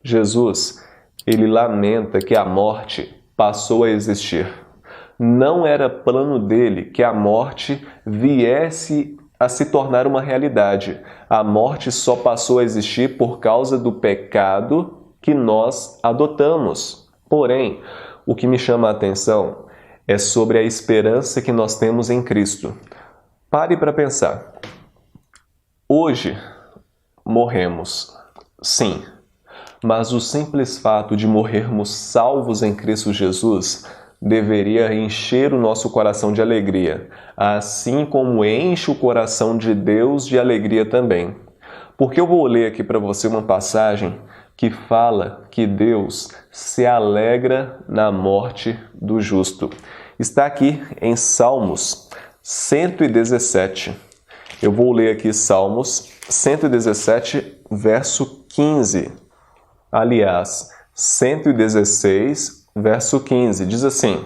Jesus, ele lamenta que a morte passou a existir. Não era plano dele que a morte viesse a se tornar uma realidade. A morte só passou a existir por causa do pecado que nós adotamos. Porém, o que me chama a atenção é sobre a esperança que nós temos em Cristo. Pare para pensar. Hoje, morremos, sim, mas o simples fato de morrermos salvos em Cristo Jesus deveria encher o nosso coração de alegria, assim como enche o coração de Deus de alegria também. Porque eu vou ler aqui para você uma passagem que fala que Deus se alegra na morte do justo. Está aqui em Salmos 117. Eu vou ler aqui Salmos 117, verso 15. Aliás, 116, verso 15. Diz assim: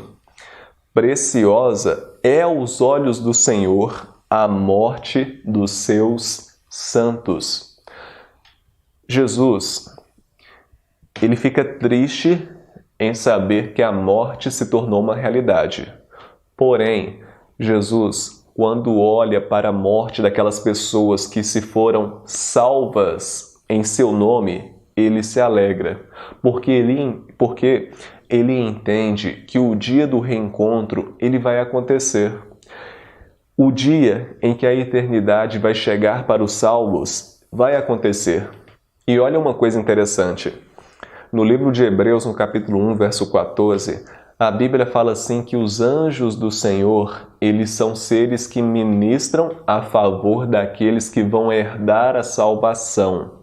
Preciosa é aos olhos do Senhor a morte dos seus santos. Jesus, ele fica triste em saber que a morte se tornou uma realidade. Porém, Jesus, quando olha para a morte daquelas pessoas que se foram salvas em seu nome, ele se alegra, porque ele entende que o dia do reencontro ele vai acontecer. O dia em que a eternidade vai chegar para os salvos vai acontecer. E olha uma coisa interessante. No livro de Hebreus, no capítulo 1, verso 14, a Bíblia fala assim que os anjos do Senhor, eles são seres que ministram a favor daqueles que vão herdar a salvação.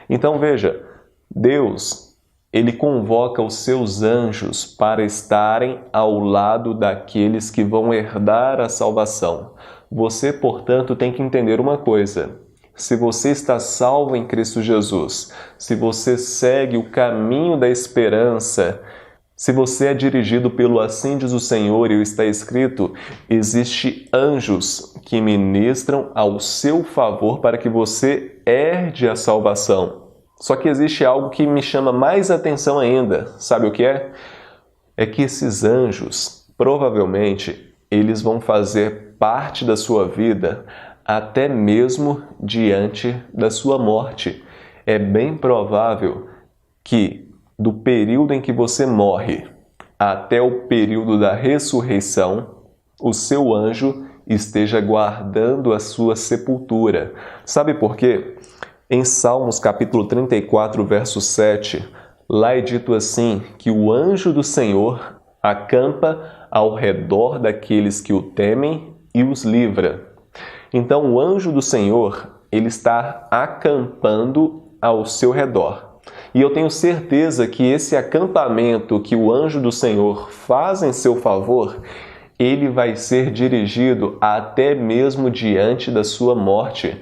Então veja, Deus, ele convoca os seus anjos para estarem ao lado daqueles que vão herdar a salvação. Você, portanto, tem que entender uma coisa. Se você está salvo em Cristo Jesus, se você segue o caminho da esperança, se você é dirigido pelo assim diz o Senhor e está escrito, existe anjos que ministram ao seu favor para que você herde a salvação. Só que existe algo que me chama mais atenção ainda. Sabe o que é? É que esses anjos, provavelmente, eles vão fazer parte da sua vida até mesmo diante da sua morte. É bem provável que do período em que você morre até o período da ressurreição, o seu anjo esteja guardando a sua sepultura. Sabe por quê? Em Salmos capítulo 34, verso 7, lá é dito assim, que o anjo do Senhor acampa ao redor daqueles que o temem e os livra. Então, o anjo do Senhor, ele está acampando ao seu redor. E eu tenho certeza que esse acampamento que o anjo do Senhor faz em seu favor, ele vai ser dirigido até mesmo diante da sua morte.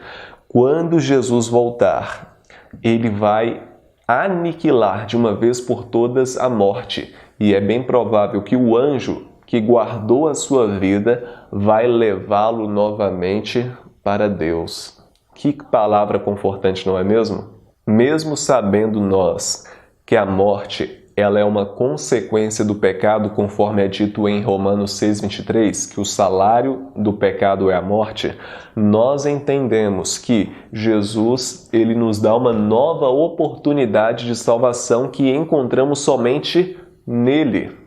Quando Jesus voltar, ele vai aniquilar de uma vez por todas a morte. E é bem provável que o anjo que guardou a sua vida vai levá-lo novamente para Deus. Que palavra confortante, não é mesmo? Mesmo sabendo nós que a morte ela é uma consequência do pecado, conforme é dito em Romanos 6,23, que o salário do pecado é a morte, nós entendemos que Jesus ele nos dá uma nova oportunidade de salvação que encontramos somente nele.